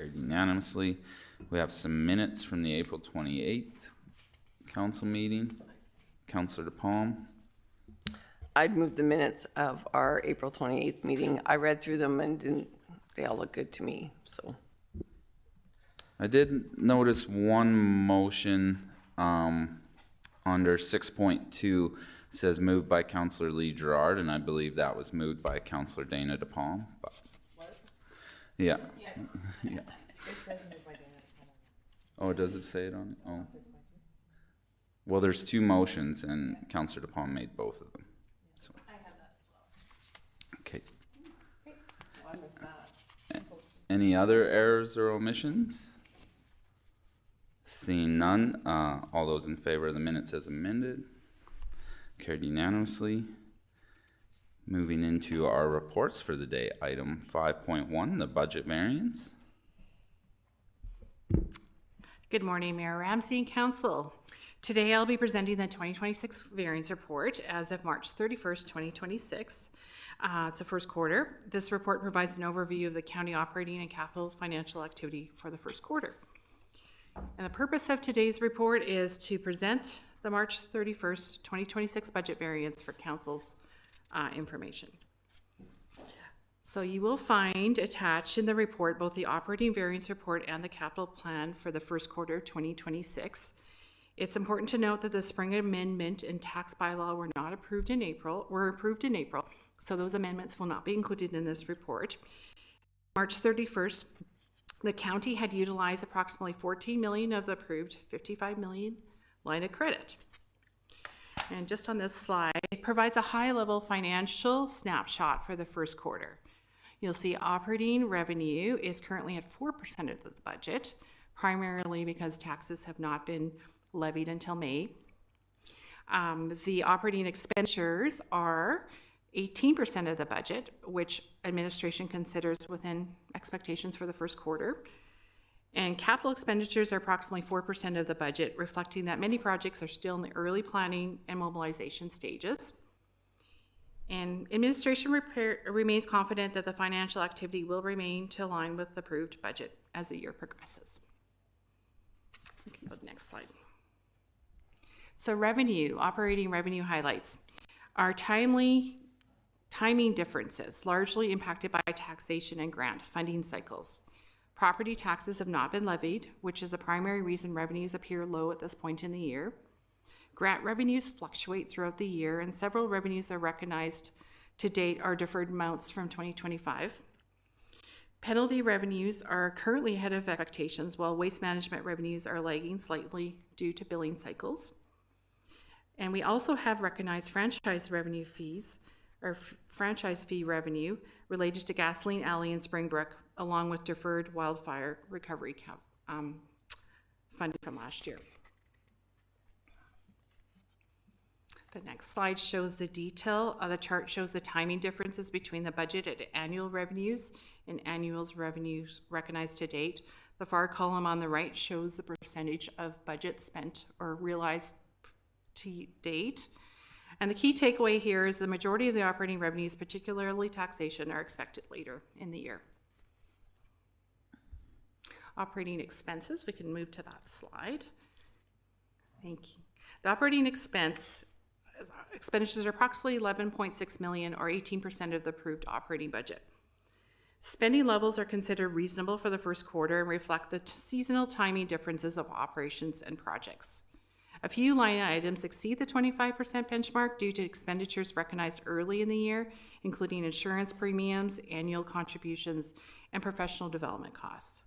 Carried unanimously. We have some minutes from the April 28th council meeting. Councillor DePalm. I'd move the minutes of our April 28th meeting. I read through them and they all look good to me, so. I did notice one motion under 6.2 says moved by Councillor Lee Gerard, and I believe that was moved by Councillor Dana DePalm. But What? yeah. It Yeah. says moved by Dana DePalm. Oh, does it say it on it? Oh. Well, there's two motions, and Councillor DePalm made both of them. So. I have that as well. Okay. Why was that? Any other errors or omissions? Seeing none, all those in favor of the minutes as amended? Carried unanimously. Moving into our reports for the day, item 5.1, the budget variance. Good morning, Mayor Ramsey and Council. Today I'll be presenting the 2026 variance report as of March 31st, 2026. It's the first quarter. This report provides an overview of the county operating and capital financial activity for the first quarter. And the purpose of today's report is to present the March 31st, 2026 budget variance for Council's information. So you will find attached in the report both the operating variance report and the capital plan for the first quarter of 2026. It's important to note that the spring amendment and tax bylaw were approved in April, so those amendments will not be included in this report. March 31st, the county had utilized approximately 14 million of the approved 55 million line of credit. And just on this slide, it provides a high-level financial snapshot for the first quarter. You'll see operating revenue is currently at 4% of the budget, primarily because taxes have not been levied until May. The operating expenditures are 18% of the budget, which administration considers within expectations for the first quarter. And capital expenditures are approximately 4% of the budget, reflecting that many projects are still in the early planning and mobilization stages. And administration remains confident that the financial activity will remain to align with the approved budget as the year progresses. We can go to the next slide. So revenue, operating revenue highlights are timing differences, largely impacted by taxation and grant funding cycles. Property taxes have not been levied, which is a primary reason revenues appear low at this point in the year. Grant revenues fluctuate throughout the year, and several revenues are recognized to date are deferred amounts from 2025. Penalty revenues are currently ahead of expectations, while waste management revenues are lagging slightly due to billing cycles. And we also have recognized franchise revenue fees, or franchise fee revenue related to Gasoline Alley and Springbrook, along with deferred wildfire recovery funding from last year. The next slide shows the detail. The chart shows the timing differences between the budget and annual revenues and annuals revenues recognized to date. The far column on the right shows the percentage of budget spent or realized to date. And the key takeaway here is the majority of the operating revenues, particularly taxation, are expected later in the year. Operating expenses, we can move to that slide. Thank you. The operating expenditures are approximately 11.6 million or 18% of the approved operating budget. Spending levels are considered reasonable for the first quarter and reflect the seasonal timing differences of operations and projects. A few line items exceed the 25% benchmark due to expenditures recognized early in the year, including insurance premiums, annual contributions, and professional development costs.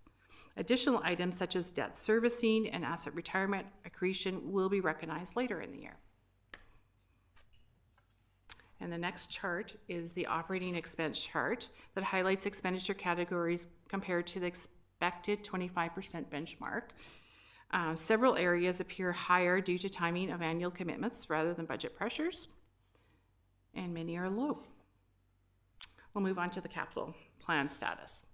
Additional items such as debt servicing and asset retirement accretion will be recognized later in the year. And the next chart is the operating expense chart that highlights expenditure categories compared to the expected 25% benchmark. Several areas appear higher due to timing of annual commitments rather than budget pressures, and many are low. We'll move on to the capital plan status.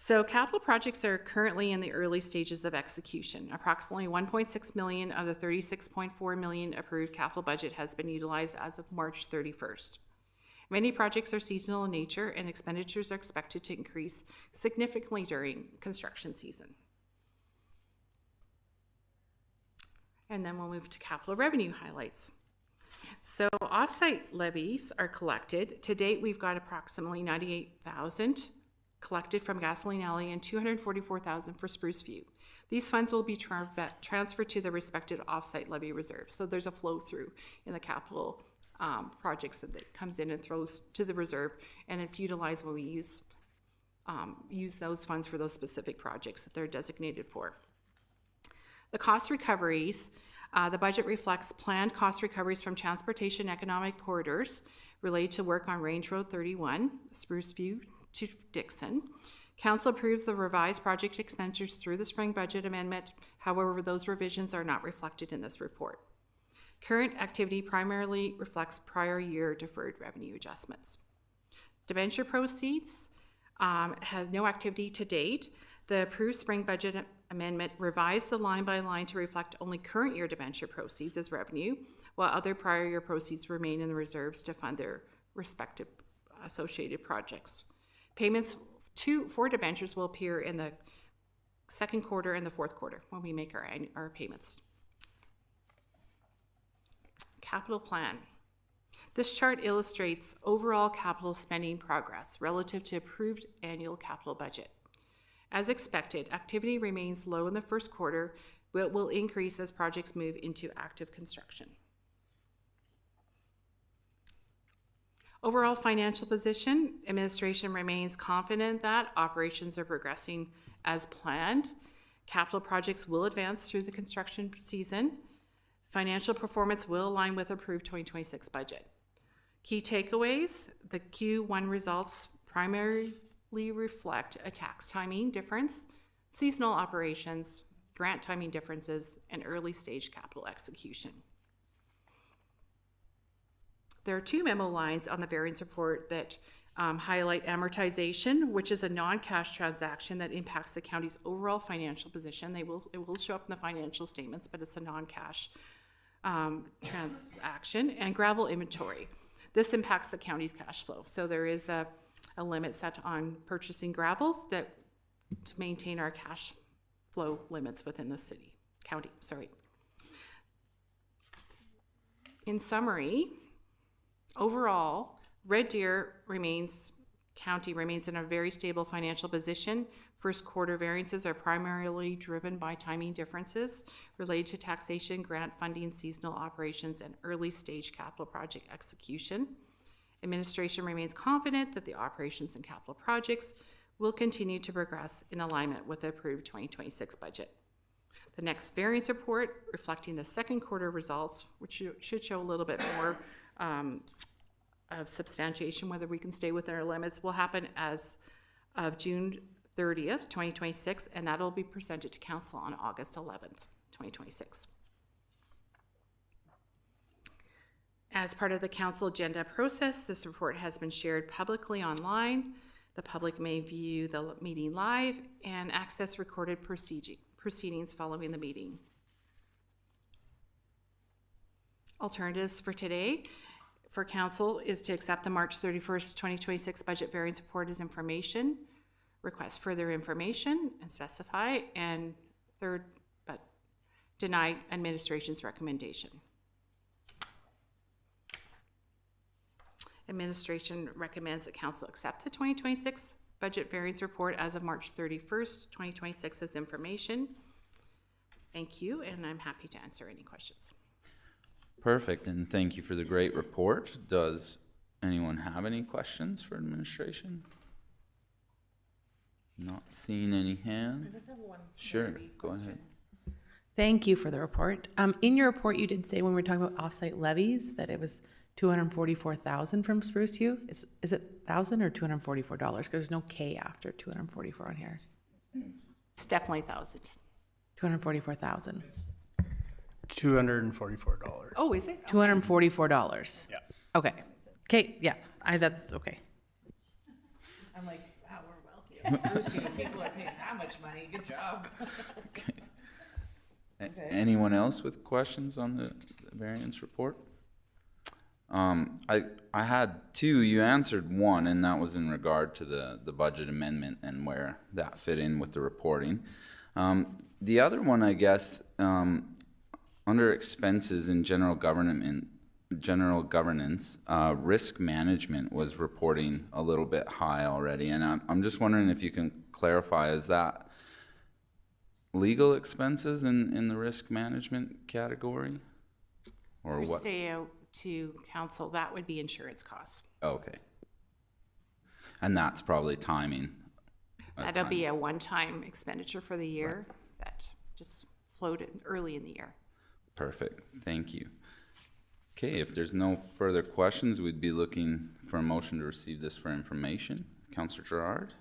So capital projects are currently in the early stages of execution. Approximately 1.6 million of the 36.4 million approved capital budget has been utilized as of March 31st. Many projects are seasonal in nature, and expenditures are expected to increase significantly during construction season. And then we'll move to capital revenue highlights. So offsite levies are collected. To date, we've got approximately 98,000 collected from Gasoline Alley and 244,000 for Spruce View. These funds will be transferred to the respective offsite levy reserves. So there's a flow through in the capital projects that comes in and throws to the reserve, and it's utilized when we use those funds for those specific projects that they're designated for. The cost recoveries, the budget reflects planned cost recoveries from transportation economic corridors related to work on Range Road 31, Spruce View to Dixon. Council approves the revised project expenditures through the spring budget amendment. However, those revisions are not reflected in this report. Current activity primarily reflects prior year deferred revenue adjustments. Debenture proceeds has no activity to date. The approved spring budget amendment revised the line by line to reflect only current year debenture proceeds as revenue, while other prior year proceeds remain in the reserves to fund their respective associated projects. Payments for debentures will appear in the second quarter and the fourth quarter when we make our payments. Capital plan. This chart illustrates overall capital spending progress relative to approved annual capital budget. As expected, activity remains low in the first quarter, but will increase as projects move into active construction. Overall financial position, administration remains confident that operations are progressing as planned. Capital projects will advance through the construction season. Financial performance will align with approved 2026 budget. Key takeaways, the Q1 results primarily reflect a tax timing difference, seasonal operations, grant timing differences, and early stage capital execution. There are two memo lines on the variance report that highlight amortization, which is a non-cash transaction that impacts the county's overall financial position. It will show up in the financial statements, but it's a non-cash transaction. And gravel inventory. This impacts the county's cash flow. So there is a limit set on purchasing gravel to maintain our cash flow limits within the county. In summary, overall, Red Deer County remains in a very stable financial position. First quarter variances are primarily driven by timing differences related to taxation, grant funding, seasonal operations, and early stage capital project execution. Administration remains confident that the operations and capital projects will continue to progress in alignment with the approved 2026 budget. The next variance report reflecting the second quarter results, which should show a little bit more of substantiation, whether we can stay within our limits, will happen as of June 30th, 2026, and that'll be presented to council on August 11th, 2026. As part of the council agenda process, this report has been shared publicly online. The public may view the meeting live and access recorded proceedings following the meeting. Alternatives for today for council is to accept the March 31st, 2026 budget variance report as information, request further information and specify, and third, but deny administration's recommendation. Administration recommends that council accept the 2026 budget variance report as of March 31st, 2026 as information. Thank you, and I'm happy to answer any questions. Perfect, and thank you for the great report. Does anyone have any questions for administration? Not seeing any hands. Sure, go ahead. Thank you for the report. In your report, you did say when we were talking about offsite levies that it was $244,000 from Spruce View. Is it $1,000 or $244? Because there's no K after 244 on here. It's definitely 1,000. 244,000. $244. Oh, is it? $244. Yeah. Okay. Okay. Yeah. That's okay. I'm like, wow, we're wealthy. Spruce View people are paying that much money. Good job. Anyone else with questions on the variance report? I had two. You answered one, and that was in regard to the budget amendment and where that fit in with the reporting. The other one, I guess, under expenses in general governance, risk management was reporting a little bit high already, and I'm just wondering if you can clarify, is that legal expenses in the risk management category, or For what? CAO to council, that would be insurance costs. Okay. And that's probably timing. That'll be a one-time expenditure for the year that just flowed in early in the year. Perfect, thank you. Okay, if there's no further questions, we'd be looking for a motion to receive this for information. Councillor Gerard?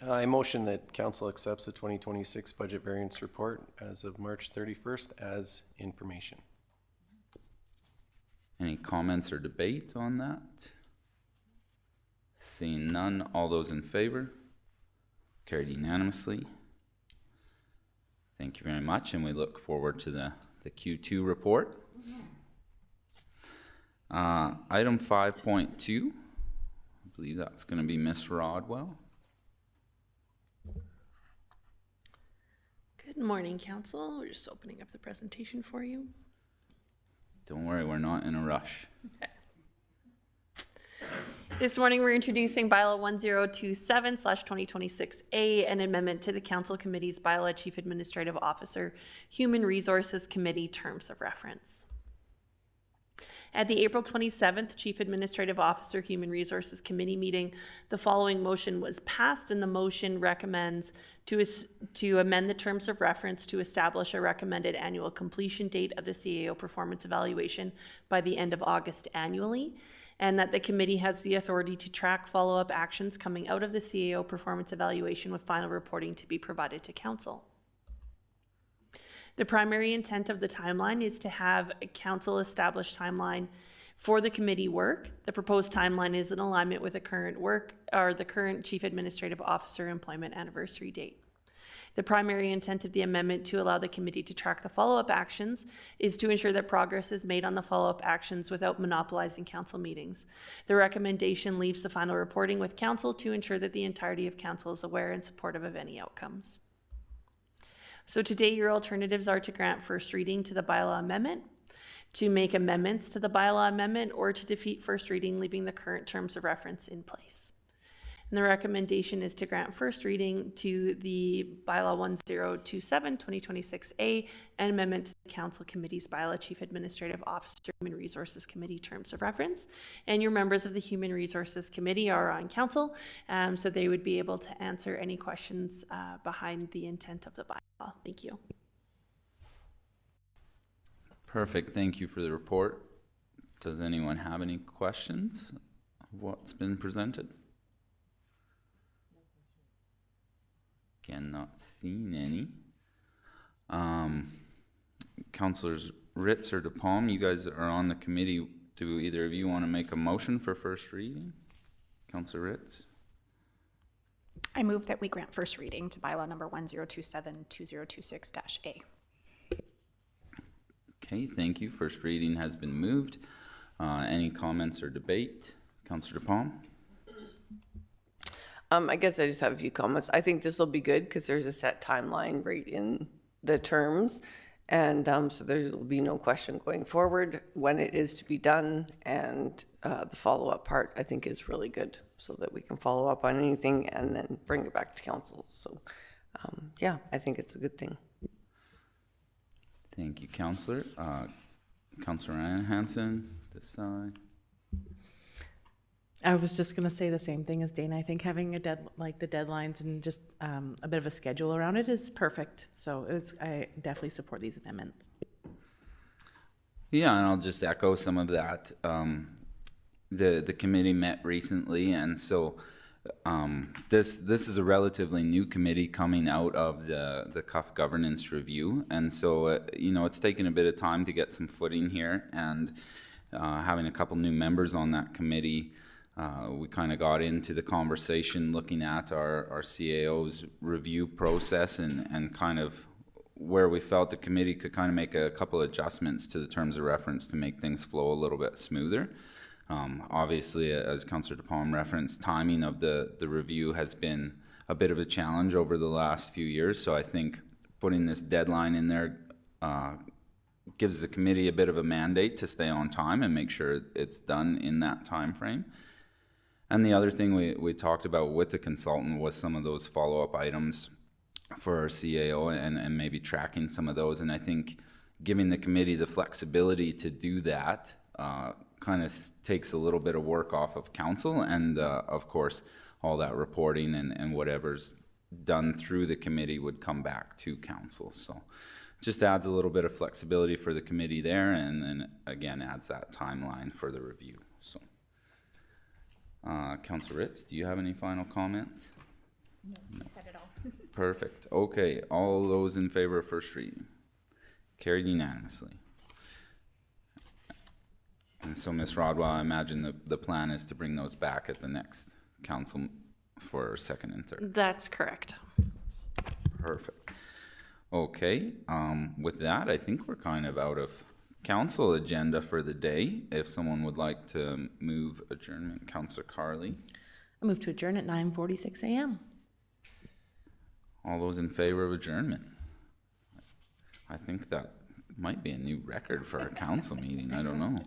I motion that council accepts the 2026 budget variance report as of March 31st as information. Any comments or debate on that? Seeing none, all those in favor? Carried unanimously. Thank you very much, and we look forward to the Q2 report. Item 5.2, I believe that's going to be Miss Rodwell. Good morning, Council. We're just opening up the presentation for you. Don't worry, we're not in a rush. This morning, we're introducing Bylaw 1027/2026A, an amendment to the Council Committee's Bylaw Chief Administrative Officer, Human Resources Committee Terms of Reference. At the April 27th Chief Administrative Officer Human Resources Committee meeting, the following motion was passed, and the motion recommends to amend the terms of reference to establish a recommended annual completion date of the CAO performance evaluation by the end of August annually, and that the committee has the authority to track follow-up actions coming out of the CAO performance evaluation with final reporting to be provided to council. The primary intent of the timeline is to have a council established timeline for the committee work. The proposed timeline is in alignment with the current work or the current Chief Administrative Officer employment anniversary date. The primary intent of the amendment to allow the committee to track the follow-up actions is to ensure that progress is made on the follow-up actions without monopolizing council meetings. The recommendation leaves the final reporting with council to ensure that the entirety of council is aware and supportive of any outcomes. So today your alternatives are to grant first reading to the bylaw amendment, to make amendments to the bylaw amendment, or to defeat first reading, leaving the current terms of reference in place. And the recommendation is to grant first reading to the Bylaw 1027/2026A, an amendment to the Council Committee's Bylaw Chief Administrative Officer Human Resources Committee Terms of Reference. And your members of the Human Resources Committee are on council, so they would be able to answer any questions behind the intent of the bylaw. Thank you. Perfect, thank you for the report. Does anyone have any questions of what's been presented? Again, not seeing any. Councilors Ritz or DePalm, you guys are on the committee. Do either of you want to make a motion for first reading? Councilor Ritz? I move that we grant first reading to bylaw number 1027/2026-A. Okay, thank you. First reading has been moved. Any comments or debate? Councilor DePalm? I guess I just have a few comments. I think this will be good because there's a set timeline right in the terms. And so there will be no question going forward when it is to be done. And the follow-up part, I think, is really good so that we can follow up on anything and then bring it back to council. So, yeah, I think it's a good thing. Thank you, Councilor. Councilor Ryan Hansen, this side. I was just gonna say the same thing as Dana. I think having the deadlines and just a bit of a schedule around it is perfect. So I definitely support these amendments. Yeah, and I'll just echo some of that. The committee met recently, and so this is a relatively new committee coming out of the CUF governance review, and so it's taken a bit of time to get some footing here, and having a couple new members on that committee. We kind of got into the conversation looking at our CAO's review process and kind of where we felt the committee could kind of make a couple adjustments to the terms of reference to make things flow a little bit smoother. Obviously, as Councillor DePalm referenced, timing of the review has been a bit of a challenge over the last few years, so I think putting this deadline in there gives the committee a bit of a mandate to stay on time and make sure it's done in that time frame. And the other thing we talked about with the consultant was some of those follow-up items for our CAO and maybe tracking some of those. And I think giving the committee the flexibility to do that kind of takes a little bit of work off of council, and of course all that reporting and whatever's done through the committee would come back to council. So just adds a little bit of flexibility for the committee there, and then again adds that timeline for the review. So Councillor Ritz, do you have any final comments? No, you said it all. Perfect. Okay, all those in favor of first reading? Carried unanimously. And so, Ms. Rodwell, I imagine the plan is to bring those back at the next council for second and third. That's correct. Perfect. Okay, with that, I think we're kind of out of council agenda for the day. If someone would like to move adjournment, Councillor Carley. I move to adjourn at 9:46 a.m. All those in favor of adjournment? I think that might be a new record for a council meeting. I don't know.